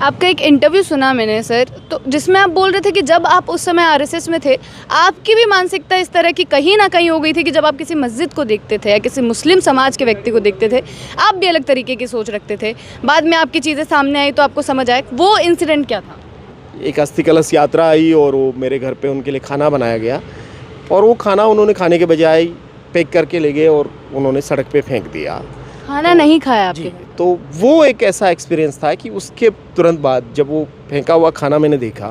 आपका एक इंटरव्यू सुना मैंने सर, तो जिसमें आप बोल रहे थे कि जब आप उस समय आरएसएस में थे, आपकी भी मानसिकता इस तरह की कहीं ना कहीं हो गई थी कि जब आप किसी मस्जिद को देखते थे या किसी मुस्लिम समाज के व्यक्ति को देखते थे, आप भी अलग तरीके की सोच रखते थे। बाद में आपकी चीज़ें सामने आई तो आपको समझ आया। वो इंसिडेंट क्या था? एक अस्थि कलश यात्रा आई और वो मेरे घर पे उनके लिए खाना बनाया गया, और वो खाना उन्होंने खाने के बजाय पैक करके ले गए और उन्होंने सड़क पे फेंक दिया। खाना नहीं खाया आपके? तो वो एक ऐसा एक्सपीरियंस था कि उसके तुरंत बाद जब वो फेंका हुआ खाना मैंने देखा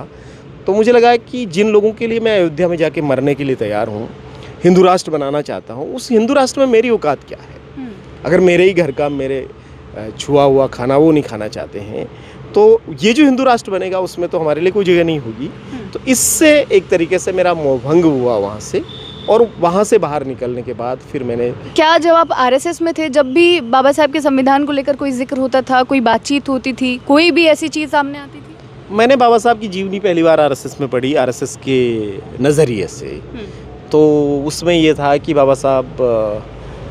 तो मुझे लगा कि जिन लोगों के लिए मैं अयोध्या में जाके मरने के लिए तैयार हूँ, हिंदू राष्ट्र बनाना चाहता हूँ, उस हिंदू राष्ट्र में मेरी औकात क्या है। अगर मेरे ही घर का मेरे छुआ हुआ खाना वो नहीं खाना चाहते हैं, तो ये जो हिंदू राष्ट्र बनेगा उसमें तो हमारे लिए कोई जगह नहीं होगी। तो इससे एक तरीके से मेरा मोहभंग हुआ वहाँ से, और वहाँ से बाहर निकलने के बाद फिर मैंने क्या जब आप आरएसएस में थे, जब भी बाबा साहब के संविधान को लेकर कोई जिक्र होता था, कोई बातचीत होती थी, कोई भी ऐसी चीज़ सामने आती थी? मैंने बाबा साहब की जीवनी पहली बार आरएसएस में पढ़ी, आरएसएस के नज़रिए से। तो उसमें ये था कि बाबा साहब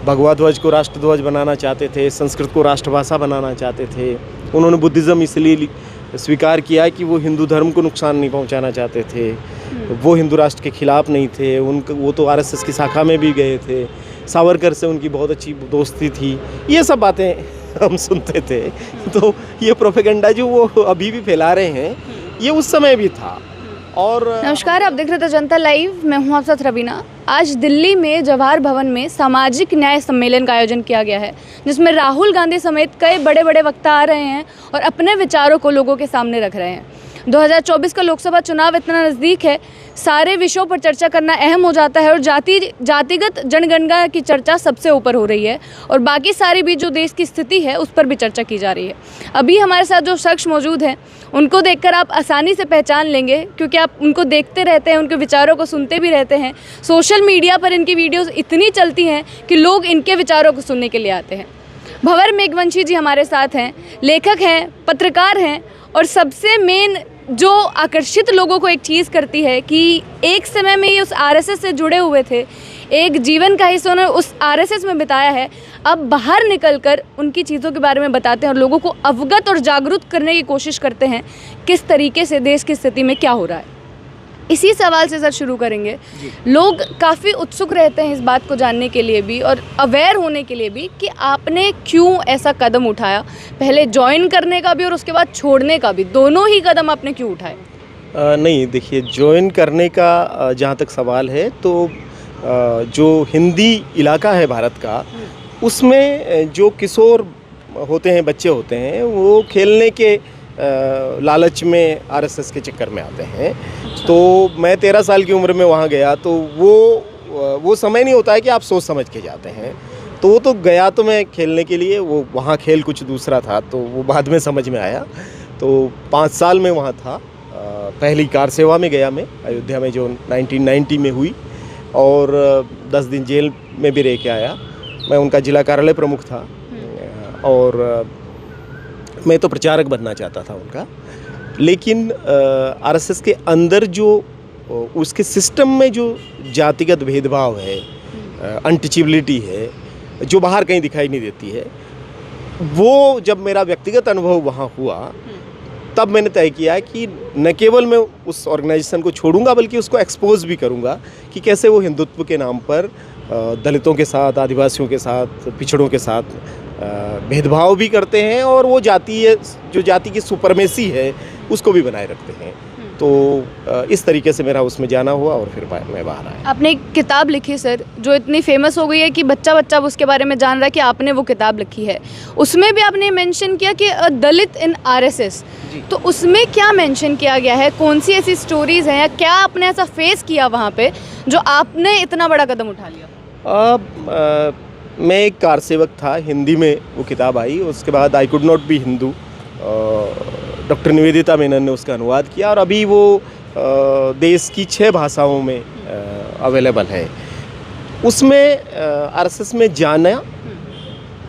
भगवा ध्वज को राष्ट्रध्वज बनाना चाहते थे, संस्कृत को राष्ट्रभाषा बनाना चाहते थे। उन्होंने बुद्धिज़्म इसलिए स्वीकार किया कि वो हिंदू धर्म को नुकसान नहीं पहुंचाना चाहते थे, वो हिंदू राष्ट्र के खिलाफ नहीं थे। वो तो आरएसएस की शाखा में भी गए थे, सावरकर से उनकी बहुत अच्छी दोस्ती थी। ये सब बातें हम सुनते थे। तो ये प्रोपेगेंडा जो वो अभी भी फैला रहे हैं, ये उस समय भी था। और नमस्कार, आप देख रहे थे जनता लाइव, मैं हूं आपके साथ रवीना। आज दिल्ली में जवाहर भवन में सामाजिक न्याय सम्मेलन का आयोजन किया गया है, जिसमें राहुल गांधी समेत कई बड़े बड़े वक्ता आ रहे हैं और अपने विचारों को लोगों के सामने रख रहे हैं। 2024 का लोकसभा चुनाव इतना नज़दीक है, सारे विषयों पर चर्चा करना अहम हो जाता है और जातिगत जनगणना की चर्चा सबसे ऊपर हो रही है, और बाकी सारी भी जो देश की स्थिति है उस पर भी चर्चा की जा रही है। अभी हमारे साथ जो शख्स मौजूद हैं, उनको देखकर आप आसानी से पहचान लेंगे, क्योंकि आप उनको देखते रहते हैं, उनके विचारों को सुनते भी रहते हैं। सोशल मीडिया पर इनकी वीडियोज़ इतनी चलती हैं कि लोग इनके विचारों को सुनने के लिए आते हैं। भंवर मेघवंशी जी हमारे साथ हैं, लेखक हैं, पत्रकार हैं, और सबसे मेन जो आकर्षित लोगों को एक चीज़ करती है कि एक समय में ये उस आरएसएस से जुड़े हुए थे, एक जीवन का हिस्सा उन्होंने उस आरएसएस में बिताया है। अब बाहर निकलकर उनकी चीज़ों के बारे में बताते हैं और लोगों को अवगत और जागरूक करने की कोशिश करते हैं किस तरीके से देश की स्थिति में क्या हो रहा है। इसी सवाल से सर शुरू करेंगे। लोग काफ़ी उत्सुक रहते हैं इस बात को जानने के लिए भी और अवेयर होने के लिए भी कि आपने क्यों ऐसा कदम उठाया, पहले ज्वाइन करने का भी और उसके बाद छोड़ने का भी, दोनों ही कदम आपने क्यों उठाए? नहीं, देखिए, ज्वाइन करने का जहाँ तक सवाल है तो जो हिंदी इलाका है भारत का, उसमें जो किशोर होते हैं, बच्चे होते हैं, वो खेलने के लालच में आरएसएस के चक्कर में आते हैं। तो मैं 13 साल की उम्र में वहाँ गया, तो वो समय नहीं होता है कि आप सोच समझ के जाते हैं। तो वो तो गया तो मैं खेलने के लिए, वो वहाँ खेल कुछ दूसरा था, तो वो बाद में समझ में आया। तो 5 साल में वहाँ था। पहली कार सेवा में गया मैं अयोध्या में, जो 1990 में हुई, और 10 दिन जेल में भी रह के आया। मैं उनका जिला कार्यालय प्रमुख था, और मैं तो प्रचारक बनना चाहता था उनका। लेकिन आरएसएस के अंदर जो उसके सिस्टम में जो जातिगत भेदभाव है, अनटचेबिलिटी है, जो बाहर कहीं दिखाई नहीं देती है, वो जब मेरा व्यक्तिगत अनुभव वहाँ हुआ, तब मैंने तय किया कि न केवल मैं उस ऑर्गेनाइजेशन को छोड़ूंगा, बल्कि उसको एक्सपोज भी करूंगा कि कैसे वो हिंदुत्व के नाम पर दलितों के साथ, आदिवासियों के साथ, पिछड़ों के साथ भेदभाव भी करते हैं, और वो जो जाति की सुपरमेसी है उसको भी बनाए रखते हैं। तो इस तरीके से मेरा उसमें जाना हुआ और फिर मैं बाहर आया। आपने एक किताब लिखी सर, जो इतनी फेमस हो गई है कि बच्चा बच्चा उसके बारे में जान रहा है कि आपने वो किताब लिखी है। उसमें भी आपने मेंशन किया कि दलित इन आरएसएस, तो उसमें क्या मेंशन किया गया है? कौन सी ऐसी स्टोरीज़ हैं या क्या आपने ऐसा फेस किया वहाँ पे जो आपने इतना बड़ा कदम उठा लिया? मैं एक कार सेवक था, हिंदी में वो किताब आई। उसके बाद I could not be Hindu, doctor Nivedita Menon ने उसका अनुवाद किया, और अभी वो देश की 6 भाषाओं में अवेलेबल है। उसमें आरएसएस में जाना,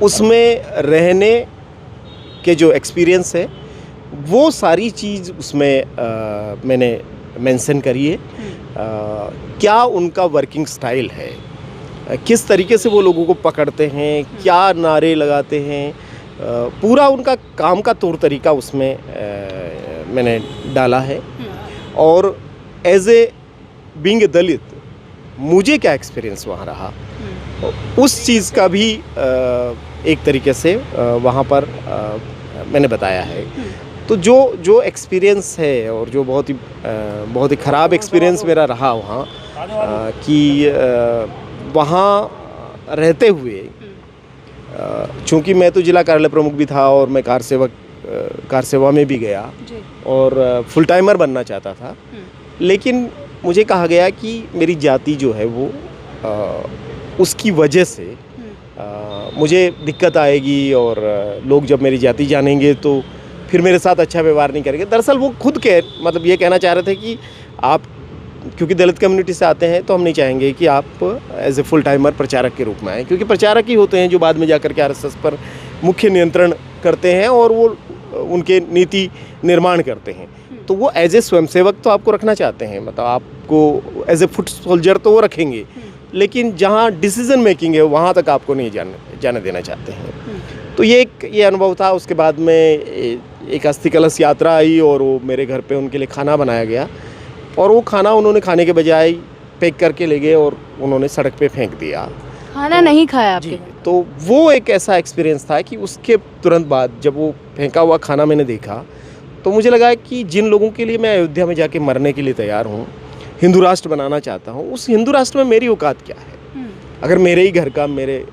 उसमें रहने के जो एक्सपीरियंस है, वो सारी चीज़ उसमें मैंने मेंशन करी है। क्या उनका वर्किंग स्टाइल है, किस तरीके से वो लोगों को पकड़ते हैं, क्या नारे लगाते हैं, पूरा उनका काम का तौर तरीका उसमें मैंने डाला है, और एज ए बीइंग ए दलित मुझे क्या एक्सपीरियंस वहाँ रहा, उस चीज़ का भी एक तरीके से वहाँ पर मैंने बताया है। तो जो एक्सपीरियंस है, और जो बहुत ही ख़राब एक्सपीरियंस मेरा रहा वहाँ, कि वहाँ रहते हुए, चूँकि मैं तो जिला कार्यालय प्रमुख भी था और मैं कार सेवा में भी गया और फुल टाइमर बनना चाहता था, लेकिन मुझे कहा गया कि मेरी जाति जो है वो उसकी वजह से मुझे दिक्कत आएगी, और लोग जब मेरी जाति जानेंगे तो फिर मेरे साथ अच्छा व्यवहार नहीं करेंगे। दरअसल वो खुद मतलब ये कहना चाह रहे थे कि आप क्योंकि दलित कम्युनिटी से आते हैं तो हम नहीं चाहेंगे कि आप एज ए फुल टाइमर प्रचारक के रूप में आएँ, क्योंकि प्रचारक ही होते हैं जो बाद में जाकर के आरएसएस पर मुख्य नियंत्रण करते हैं और वो उनके नीति निर्माण करते हैं। तो वो एज ए स्वयंसेवक तो आपको रखना चाहते हैं, मतलब आपको एज ए फुट सोल्जर तो वो रखेंगे, लेकिन जहाँ डिसीजन मेकिंग है वहाँ तक आपको नहीं जाने देना चाहते हैं। तो ये अनुभव था। उसके बाद में एक अस्थि कलश यात्रा आई और वो मेरे घर पे उनके लिए खाना बनाया गया, और वो खाना उन्होंने खाने के बजाय पैक करके ले गए और उन्होंने सड़क पे फेंक दिया। खाना नहीं खाया आपके? तो वो एक ऐसा एक्सपीरियंस था कि उसके तुरंत बाद जब वो फेंका हुआ खाना मैंने देखा तो मुझे लगा कि जिन लोगों के लिए मैं अयोध्या में जाके मरने के लिए तैयार हूँ, हिंदू राष्ट्र बनाना चाहता हूँ, उस हिंदू राष्ट्र में मेरी औकात क्या है? अगर मेरे ही घर का मेरे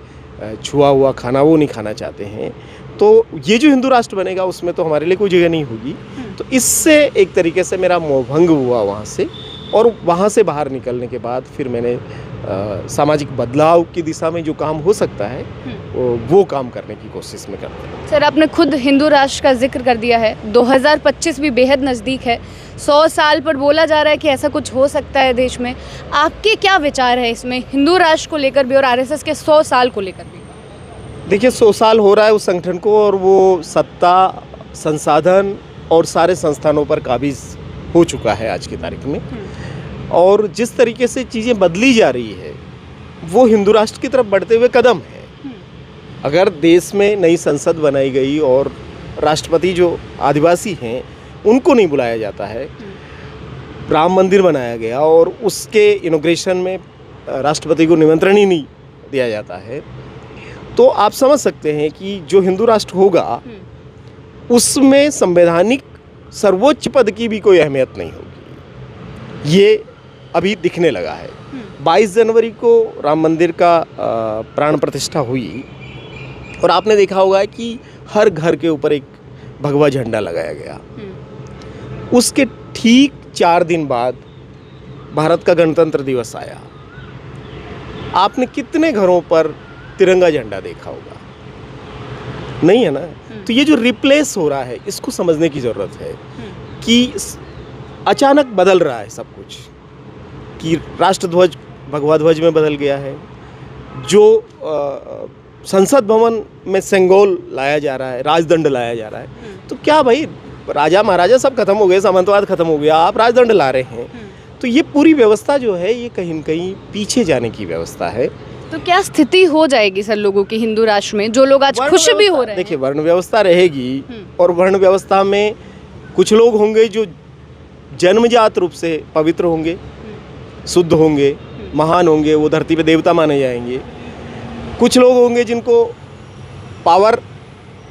छुआ हुआ खाना वो नहीं खाना चाहते हैं, तो ये जो हिंदू राष्ट्र बनेगा उसमें तो हमारे लिए कोई जगह नहीं होगी। तो इससे एक तरीके से मेरा मोहभंग हुआ वहाँ से, और वहाँ से बाहर निकलने के बाद फिर मैंने सामाजिक बदलाव की दिशा में जो काम हो सकता है वो काम करने की कोशिश में करते हैं। सर, आपने खुद हिंदू राष्ट्र का जिक्र कर दिया है, 2025 भी बेहद नज़दीक है, 100 साल पर बोला जा रहा है कि ऐसा कुछ हो सकता है देश में। आपके क्या विचार है इसमें, हिंदू राष्ट्र को लेकर भी और आरएसएस के 100 साल को लेकर भी? देखिए, 100 साल हो रहा है उस संगठन को, और वो सत्ता, संसाधन और सारे संस्थानों पर काबिज हो चुका है आज की तारीख में। और जिस तरीके से चीज़ें बदली जा रही है वो हिंदू राष्ट्र की तरफ बढ़ते हुए कदम है। अगर देश में नई संसद बनाई गई और राष्ट्रपति जो आदिवासी हैं उनको नहीं बुलाया जाता है, राम मंदिर बनाया गया और उसके इनॉग्रेशन में राष्ट्रपति को निमंत्रण ही नहीं दिया जाता है, तो आप समझ सकते हैं कि जो हिंदू राष्ट्र होगा उसमें संवैधानिक सर्वोच्च पद की भी कोई अहमियत नहीं होगी। ये अभी दिखने लगा है। 22 जनवरी को राम मंदिर का प्राण प्रतिष्ठा हुई, और आपने देखा होगा कि हर घर के ऊपर एक भगवा झंडा लगाया गया। उसके ठीक 4 दिन बाद भारत का गणतंत्र दिवस आया। आपने कितने घरों पर तिरंगा झंडा देखा होगा? नहीं है ना। तो ये जो रिप्लेस हो रहा है इसको समझने की ज़रूरत है कि अचानक बदल रहा है सब कुछ, कि राष्ट्रध्वज भगवा ध्वज में बदल गया है, जो संसद भवन में सेंगोल लाया जा रहा है, राजदंड लाया जा रहा है। तो क्या भाई, राजा महाराजा सब खत्म हो गए, सामंतवाद खत्म हो गया, आप राजदंड ला रहे हैं? तो ये पूरी व्यवस्था जो है ये कहीं न कहीं पीछे जाने की व्यवस्था है। तो क्या स्थिति हो जाएगी सर लोगों की हिंदू राष्ट्र में, जो लोग आज खुश भी हो रहे हैं? देखिए, वर्ण व्यवस्था रहेगी, और वर्ण व्यवस्था में कुछ लोग होंगे जो जन्मजात रूप से पवित्र होंगे, शुद्ध होंगे, महान होंगे, वो धरती पे देवता माने जाएंगे। कुछ लोग होंगे जिनको पावर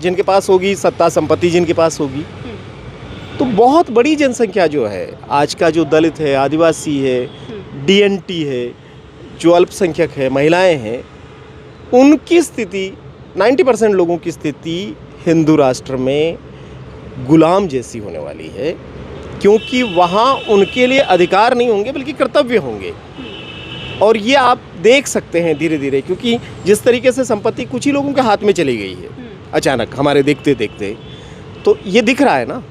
जिनके पास होगी, सत्ता संपत्ति जिनके पास होगी। तो बहुत बड़ी जनसंख्या जो है आज का, जो दलित है, आदिवासी है, डीएनटी है, जो अल्पसंख्यक है, महिलाएं हैं, उनकी स्थिति 90% लोगों की स्थिति हिंदू राष्ट्र में गुलाम जैसी होने वाली है, क्योंकि वहाँ उनके लिए अधिकार नहीं होंगे बल्कि कर्तव्य होंगे। और ये आप देख सकते हैं धीरे धीरे, क्योंकि जिस तरीके से संपत्ति कुछ ही लोगों के हाथ में चली गई है अचानक हमारे देखते देखते, तो ये दिख रहा है ना।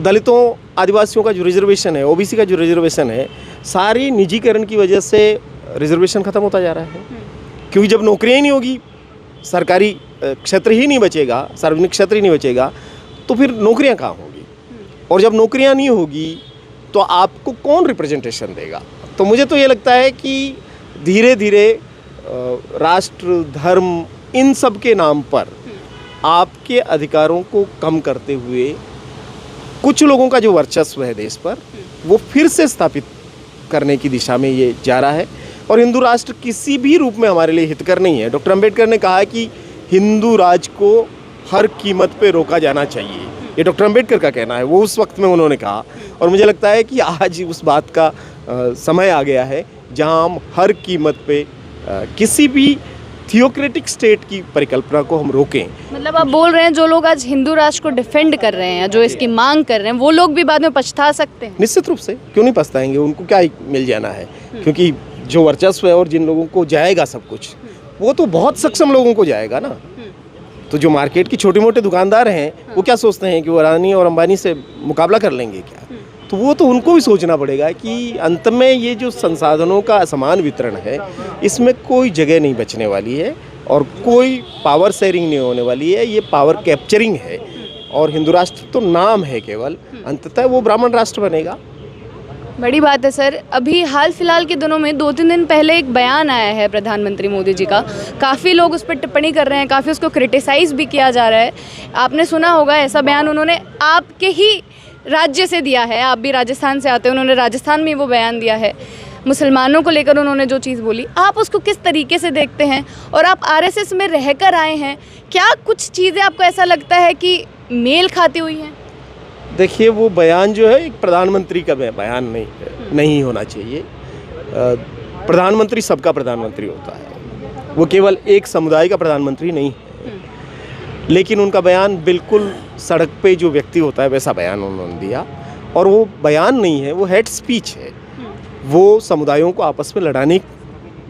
दलितों, आदिवासियों का जो रिजर्वेशन है, ओबीसी का जो रिजर्वेशन है, सारी निजीकरण की वजह से रिजर्वेशन ख़त्म होता जा रहा है। क्योंकि जब नौकरियाँ ही नहीं होगी, सरकारी क्षेत्र ही नहीं बचेगा, सार्वजनिक क्षेत्र ही नहीं बचेगा, तो फिर नौकरियाँ कहाँ होगी? और जब नौकरियाँ नहीं होगी तो आपको कौन रिप्रेजेंटेशन देगा? तो मुझे तो ये लगता है कि धीरे धीरे राष्ट्र, धर्म, इन सब के नाम पर आपके अधिकारों को कम करते हुए कुछ लोगों का जो वर्चस्व है देश पर वो फिर से स्थापित करने की दिशा में ये जा रहा है। और हिंदू राष्ट्र किसी भी रूप में हमारे लिए हितकर नहीं है। डॉक्टर अंबेडकर ने कहा कि हिंदू राज को हर कीमत पे रोका जाना चाहिए, ये डॉक्टर अंबेडकर का कहना है, वो उस वक्त में उन्होंने कहा। और मुझे लगता है कि आज उस बात का समय आ गया है जहां हम हर कीमत पे किसी भी थियोक्रेटिक स्टेट की परिकल्पना को हम रोकें। मतलब आप बोल रहे हैं जो लोग आज हिंदू राष्ट्र को डिफेंड कर रहे हैं, जो इसकी मांग कर रहे हैं, वो लोग भी बाद में पछता सकते हैं? निश्चित रूप से, क्यों नहीं पछताएंगे, उनको क्या मिल जाना है। क्योंकि जो वर्चस्व है और जिन लोगों को जाएगा सब कुछ, वो तो बहुत सक्षम लोगों को जाएगा ना। तो जो मार्केट की छोटे मोटे दुकानदार हैं वो क्या सोचते हैं कि वो अडानी और अंबानी से मुकाबला कर लेंगे क्या? तो वो तो उनको भी सोचना पड़ेगा कि अंत में ये जो संसाधनों का असमान वितरण है, इसमें कोई जगह नहीं बचने वाली है और कोई पावर शेयरिंग नहीं होने वाली है, ये पावर कैप्चरिंग है। और हिंदू राष्ट्र तो नाम है केवल, अंततः वो ब्राह्मण राष्ट्र बनेगा। बड़ी बात है सर। अभी हाल फिलहाल के दिनों में 2-3 दिन पहले एक बयान आया है प्रधानमंत्री मोदी जी का, काफ़ी लोग उस पर टिप्पणी कर रहे हैं, काफ़ी उसको क्रिटिसाइज़ भी किया जा रहा है। आपने सुना होगा, ऐसा बयान उन्होंने आपके ही राज्य से दिया है, आप भी राजस्थान से आते हैं, उन्होंने राजस्थान में वो बयान दिया है। मुसलमानों को लेकर उन्होंने जो चीज़ बोली, आप उसको किस तरीके से देखते हैं? और आप आरएसएस में रहकर आए हैं, क्या कुछ चीज़ें आपको ऐसा लगता है कि मेल खाती हुई हैं? देखिए, वो बयान जो है एक प्रधानमंत्री का बयान नहीं होना चाहिए। प्रधानमंत्री सबका प्रधानमंत्री होता है, वो केवल एक समुदाय का प्रधानमंत्री नहीं है। लेकिन उनका बयान बिल्कुल सड़क पे जो व्यक्ति होता है वैसा बयान उन्होंने दिया, और वो बयान नहीं है, वो हेट स्पीच है। वो समुदायों को आपस में लड़ाने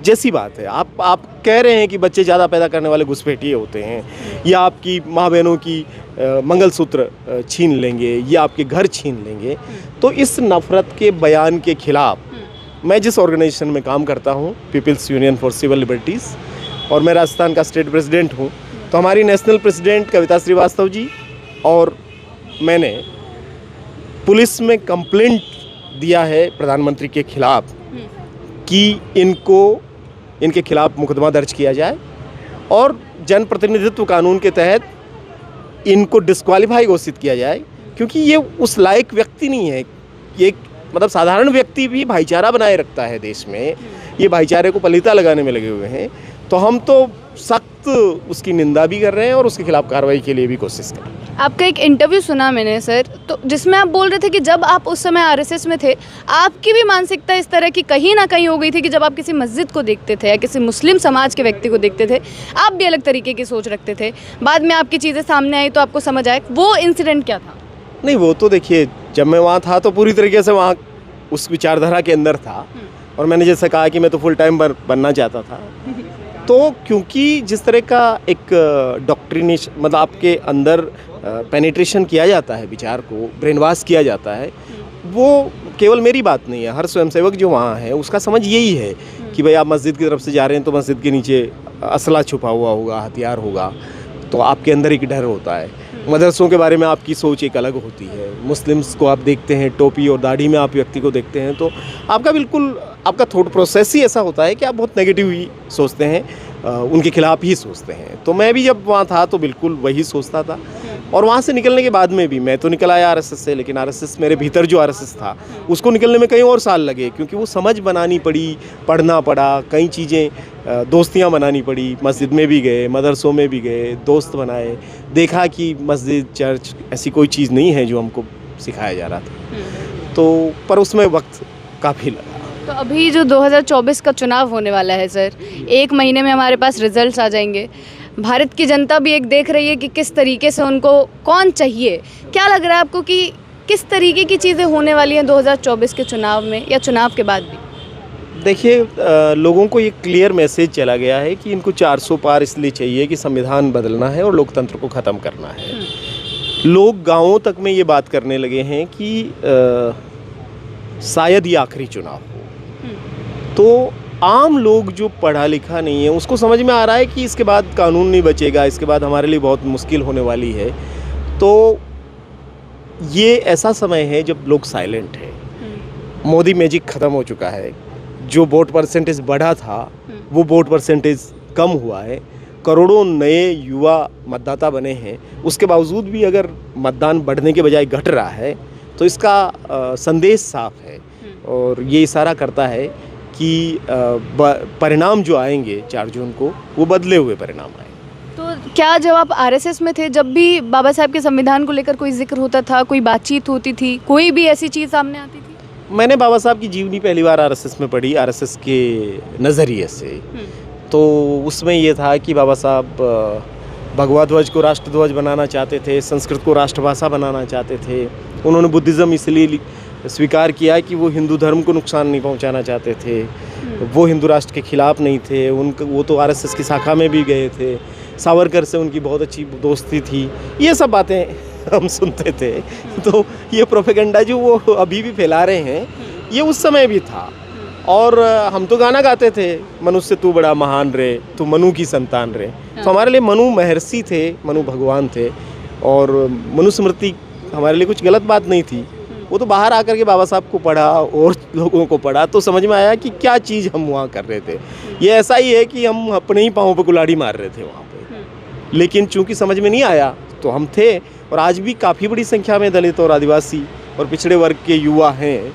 जैसी बात है। आप कह रहे हैं कि बच्चे ज़्यादा पैदा करने वाले घुसपैठिए होते हैं, या आपकी माँ बहनों की मंगलसूत्र छीन लेंगे, या आपके घर छीन लेंगे। तो इस नफ़रत के बयान के खिलाफ मैं जिस ऑर्गेनाइजेशन में काम करता हूँ, people's union for civil liberties, और मैं राजस्थान का स्टेट प्रेसिडेंट हूँ, तो हमारी नेशनल प्रेसिडेंट कविता श्रीवास्तव जी और मैंने पुलिस में कंप्लेंट दिया है प्रधानमंत्री के खिलाफ कि इनके खिलाफ मुकदमा दर्ज किया जाए और जनप्रतिनिधित्व कानून के तहत इनको डिस्क्वालीफाई घोषित किया जाए, क्योंकि ये उस लायक व्यक्ति नहीं है। ये मतलब साधारण व्यक्ति भी भाईचारा बनाए रखता है देश में, ये भाईचारे को पलीता लगाने में लगे हुए हैं। तो हम तो सख्त उसकी निंदा भी कर रहे हैं और उसके खिलाफ कार्रवाई के लिए भी कोशिश कर रहे हैं। आपका एक इंटरव्यू सुना मैंने सर, तो जिसमें आप बोल रहे थे कि जब आप उस समय आरएसएस में थे, आपकी भी मानसिकता इस तरह की कहीं ना कहीं हो गई थी कि जब आप किसी मस्जिद को देखते थे या किसी मुस्लिम समाज के व्यक्ति को देखते थे, आप भी अलग तरीके की सोच रखते थे। बाद में आपकी चीज़ें सामने आई तो आपको समझ आया। वो इंसिडेंट क्या था? नहीं, वो तो देखिए, जब मैं वहाँ था तो पूरी तरीके से वहाँ उस विचारधारा के अंदर था, और मैंने जैसे कहा कि मैं तो फुल टाइम बनना चाहता था। तो क्योंकि जिस तरह का एक डॉक्ट्रिनेशन, मतलब आपके अंदर पेनिट्रेशन किया जाता है, विचार को ब्रेन वॉश किया जाता है, वो केवल मेरी बात नहीं है, हर स्वयंसेवक जो वहाँ है उसका समझ यही है कि भाई आप मस्जिद की तरफ से जा रहे हैं तो मस्जिद के नीचे असला छुपा हुआ होगा, हथियार होगा, तो आपके अंदर एक डर होता है। मदरसों के बारे में आपकी सोच एक अलग होती है। मुस्लिम्स को आप देखते हैं, टोपी और दाढ़ी में आप व्यक्ति को देखते हैं, तो आपका थॉट प्रोसेस ही ऐसा होता है कि आप बहुत नेगेटिव ही सोचते हैं, उनके खिलाफ ही सोचते हैं। तो मैं भी जब वहाँ था तो बिल्कुल वही सोचता था, और वहाँ से निकलने के बाद में भी मैं तो निकल आया आरएसएस से, लेकिन आरएसएस मेरे भीतर जो आरएसएस था उसको निकलने में कई और साल लगे, क्योंकि वो समझ बनानी पड़ी, पढ़ना पड़ा, कई चीज़ें, दोस्तियाँ बनानी पड़ी। मस्जिद में भी गए, मदरसों में भी गए, दोस्त बनाए, देखा कि मस्जिद चर्च ऐसी कोई चीज़ नहीं है जो हमको सिखाया जा रहा था। तो पर उसमें वक्त काफ़ी लगा। तो अभी जो 2024 का चुनाव होने वाला है सर, 1 महीने में हमारे पास रिजल्ट्स आ जाएंगे। भारत की जनता भी एक देख रही है कि किस तरीके से उनको कौन चाहिए। क्या लग रहा है आपको कि किस तरीके की चीज़ें होने वाली हैं 2024 के चुनाव में या चुनाव के बाद भी? देखिए, लोगों को ये क्लियर मैसेज चला गया है कि इनको 400 पार इसलिए चाहिए कि संविधान बदलना है और लोकतंत्र को ख़त्म करना है। लोग गांवों तक में ये बात करने लगे हैं कि शायद ये आखिरी चुनाव हो। तो आम लोग जो पढ़ा लिखा नहीं है उसको समझ में आ रहा है कि इसके बाद कानून नहीं बचेगा, इसके बाद हमारे लिए बहुत मुश्किल होने वाली है। तो ये ऐसा समय है जब लोग साइलेंट हैं। मोदी मैजिक ख़त्म हो चुका है। जो वोट परसेंटेज बढ़ा था वो वोट परसेंटेज कम हुआ है। करोड़ों नए युवा मतदाता बने हैं, उसके बावजूद भी अगर मतदान बढ़ने के बजाय घट रहा है तो इसका संदेश साफ है और ये इशारा करता है कि परिणाम जो आएंगे 4 जून को वो बदले हुए परिणाम आएंगे। तो क्या जब आप आरएसएस में थे, जब भी बाबा साहब के संविधान को लेकर कोई जिक्र होता था, कोई बातचीत होती थी, कोई भी ऐसी चीज़ सामने आती थी? मैंने बाबा साहब की जीवनी पहली बार आरएसएस में पढ़ी, आरएसएस के नज़रिए से। तो उसमें ये था कि बाबा साहब भगवा ध्वज को राष्ट्रध्वज बनाना चाहते थे, संस्कृत को राष्ट्रभाषा बनाना चाहते थे। उन्होंने बुद्धिज़्म इसलिए स्वीकार किया कि वो हिंदू धर्म को नुकसान नहीं पहुंचाना चाहते थे, वो हिंदू राष्ट्र के खिलाफ़ नहीं थे। वो तो आरएसएस की शाखा में भी गए थे, सावरकर से उनकी बहुत अच्छी दोस्ती थी। ये सब बातें हम सुनते थे। तो ये प्रोपेगेंडा जो वो अभी भी फैला रहे हैं, ये उस समय भी था। और हम तो गाना गाते थे, मनुष्य तू बड़ा महान रे, तू मनु की संतान रे। तो हमारे लिए मनु महर्षि थे, मनु भगवान थे और मनुस्मृति हमारे लिए कुछ गलत बात नहीं थी। वो तो बाहर आकर के बाबा साहब को पढ़ा और लोगों को पढ़ा तो समझ में आया कि क्या चीज़ हम वहाँ कर रहे थे। ये ऐसा ही है कि हम अपने ही पाँव पर कुल्हाड़ी मार रहे थे वहाँ पे, लेकिन चूंकि समझ में नहीं आया तो हम थे। और आज भी काफ़ी बड़ी संख्या में दलित और आदिवासी और पिछड़े वर्ग के युवा हैं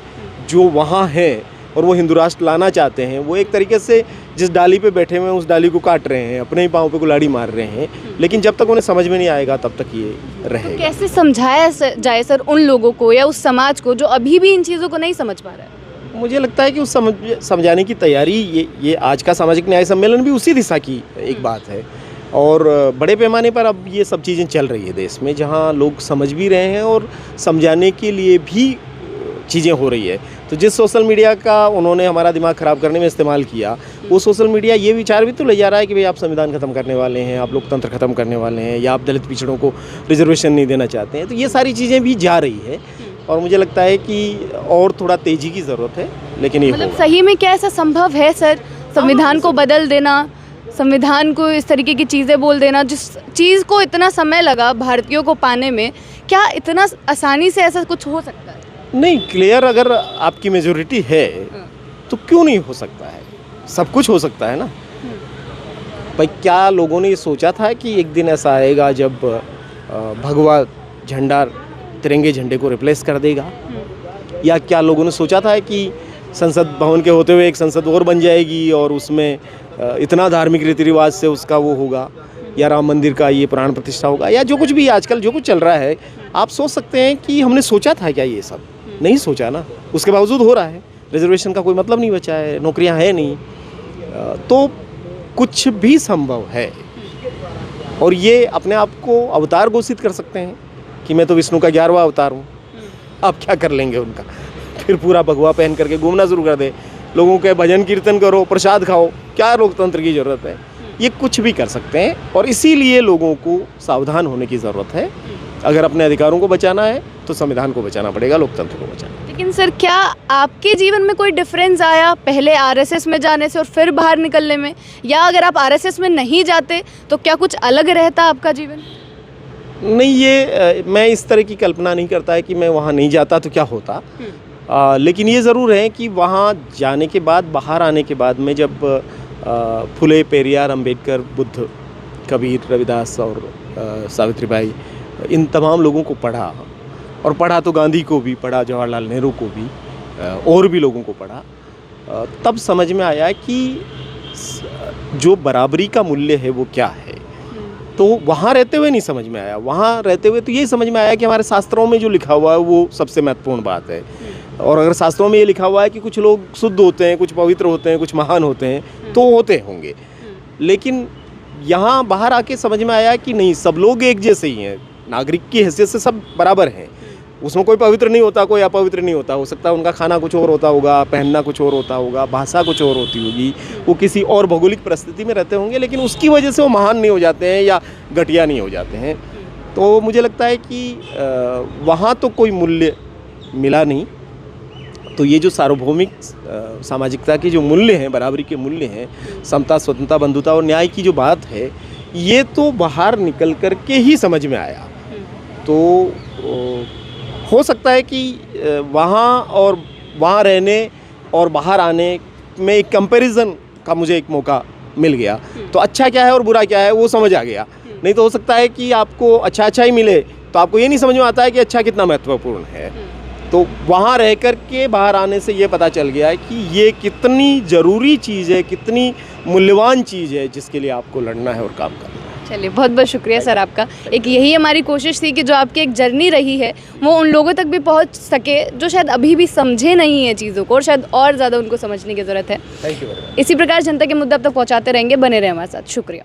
जो वहाँ हैं और वो हिंदू राष्ट्र लाना चाहते हैं। वो एक तरीके से जिस डाली पे बैठे हुए हैं उस डाली को काट रहे हैं, अपने ही पाँव पे कुल्हाड़ी मार रहे हैं, लेकिन जब तक उन्हें समझ में नहीं आएगा तब तक ये रहेगा। तो कैसे समझाया जाए सर उन लोगों को या उस समाज को जो अभी भी इन चीज़ों को नहीं समझ पा रहा है? मुझे लगता है कि उस समझाने की तैयारी ये आज का सामाजिक न्याय सम्मेलन भी उसी दिशा की एक बात है। और बड़े पैमाने पर अब ये सब चीज़ें चल रही है देश में, जहाँ लोग समझ भी रहे हैं और समझाने के लिए भी चीज़ें हो रही है। तो जिस सोशल मीडिया का उन्होंने हमारा दिमाग ख़राब करने में इस्तेमाल किया, वो सोशल मीडिया ये विचार भी तो ले जा रहा है कि भाई आप संविधान ख़त्म करने वाले हैं, आप लोकतंत्र ख़त्म करने वाले हैं, या आप दलित पिछड़ों को रिजर्वेशन नहीं देना चाहते हैं। तो ये सारी चीज़ें भी जा रही है और मुझे लगता है कि और थोड़ा तेज़ी की ज़रूरत है, लेकिन ये मतलब सही में क्या ऐसा संभव है सर, संविधान को बदल देना, संविधान को इस तरीके की चीज़ें बोल देना, जिस चीज़ को इतना समय लगा भारतीयों को पाने में, क्या इतना आसानी से ऐसा कुछ हो सकता है? नहीं, क्लियर अगर आपकी मेजोरिटी है तो क्यों नहीं हो सकता है? सब कुछ हो सकता है ना भाई। क्या लोगों ने ये सोचा था कि एक दिन ऐसा आएगा जब भगवा झंडा तिरंगे झंडे को रिप्लेस कर देगा? या क्या लोगों ने सोचा था कि संसद भवन के होते हुए एक संसद और बन जाएगी और उसमें इतना धार्मिक रीति रिवाज से उसका वो होगा, या राम मंदिर का ये प्राण प्रतिष्ठा होगा, या जो कुछ भी आजकल जो कुछ चल रहा है? आप सोच सकते हैं कि हमने सोचा था क्या? ये सब नहीं सोचा ना, उसके बावजूद हो रहा है। रिजर्वेशन का कोई मतलब नहीं बचा है, नौकरियां है नहीं, तो कुछ भी संभव है। और ये अपने आप को अवतार घोषित कर सकते हैं कि मैं तो विष्णु का 11वां अवतार हूँ। आप क्या कर लेंगे उनका? फिर पूरा भगवा पहन करके घूमना शुरू कर दे, लोगों के भजन कीर्तन करो, प्रसाद खाओ, क्या लोकतंत्र की ज़रूरत है? ये कुछ भी कर सकते हैं और इसीलिए लोगों को सावधान होने की ज़रूरत है। अगर अपने अधिकारों को बचाना है तो संविधान को बचाना पड़ेगा, लोकतंत्र को बचाना। लेकिन सर, क्या आपके जीवन में कोई डिफरेंस आया पहले आरएसएस में जाने से और फिर बाहर निकलने में? या अगर आप आरएसएस में नहीं जाते तो क्या कुछ अलग रहता आपका जीवन? नहीं, ये मैं इस तरह की कल्पना नहीं करता है कि मैं वहाँ नहीं जाता तो क्या होता। लेकिन ये ज़रूर है कि वहाँ जाने के बाद, बाहर आने के बाद में जब फुले, पेरियार, अंबेडकर, बुद्ध, कबीर, रविदास और सावित्रीबाई, इन तमाम लोगों को पढ़ा, और पढ़ा तो गांधी को भी पढ़ा, जवाहरलाल नेहरू को भी, और भी लोगों को पढ़ा, तब समझ में आया कि जो बराबरी का मूल्य है वो क्या है। तो वहाँ रहते हुए नहीं समझ में आया, वहाँ रहते हुए तो यही समझ में आया कि हमारे शास्त्रों में जो लिखा हुआ है वो सबसे महत्वपूर्ण बात है। और अगर शास्त्रों में ये लिखा हुआ है कि कुछ लोग शुद्ध होते हैं, कुछ पवित्र होते हैं, कुछ महान होते हैं, तो होते होंगे। लेकिन यहाँ बाहर आके समझ में आया कि नहीं, सब लोग एक जैसे ही हैं, नागरिक की हैसियत से सब बराबर हैं। उसमें कोई पवित्र नहीं होता, कोई अपवित्र नहीं होता। हो सकता है उनका खाना कुछ और होता होगा, पहनना कुछ और होता होगा, भाषा कुछ और होती होगी, वो किसी और भौगोलिक परिस्थिति में रहते होंगे, लेकिन उसकी वजह से वो महान नहीं हो जाते हैं या घटिया नहीं हो जाते हैं। तो मुझे लगता है कि वहाँ तो कोई मूल्य मिला नहीं। तो ये जो सार्वभौमिक सामाजिकता के जो मूल्य हैं, बराबरी के मूल्य हैं, समता, स्वतंत्रता, बंधुता और न्याय की जो बात है, ये तो बाहर निकल कर के ही समझ में आया। तो हो सकता है कि वहाँ रहने और बाहर आने में एक कंपैरिजन का मुझे एक मौका मिल गया तो अच्छा क्या है और बुरा क्या है वो समझ आ गया। नहीं तो हो सकता है कि आपको अच्छा अच्छा ही मिले तो आपको ये नहीं समझ में आता है कि अच्छा कितना महत्वपूर्ण है। तो वहाँ रह कर के बाहर आने से ये पता चल गया है कि ये कितनी ज़रूरी चीज़ है, कितनी मूल्यवान चीज़ है जिसके लिए आपको लड़ना है और काम करना है। चलिए, बहुत बहुत शुक्रिया सर आपका। एक यही हमारी कोशिश थी कि जो आपकी एक जर्नी रही है वो उन लोगों तक भी पहुंच सके जो शायद अभी भी समझे नहीं है चीज़ों को और शायद और ज़्यादा उनको समझने की ज़रूरत है। Thank you very much. इसी प्रकार जनता के मुद्दे अब तक पहुँचाते रहेंगे, बने रहे हमारे साथ। शुक्रिया।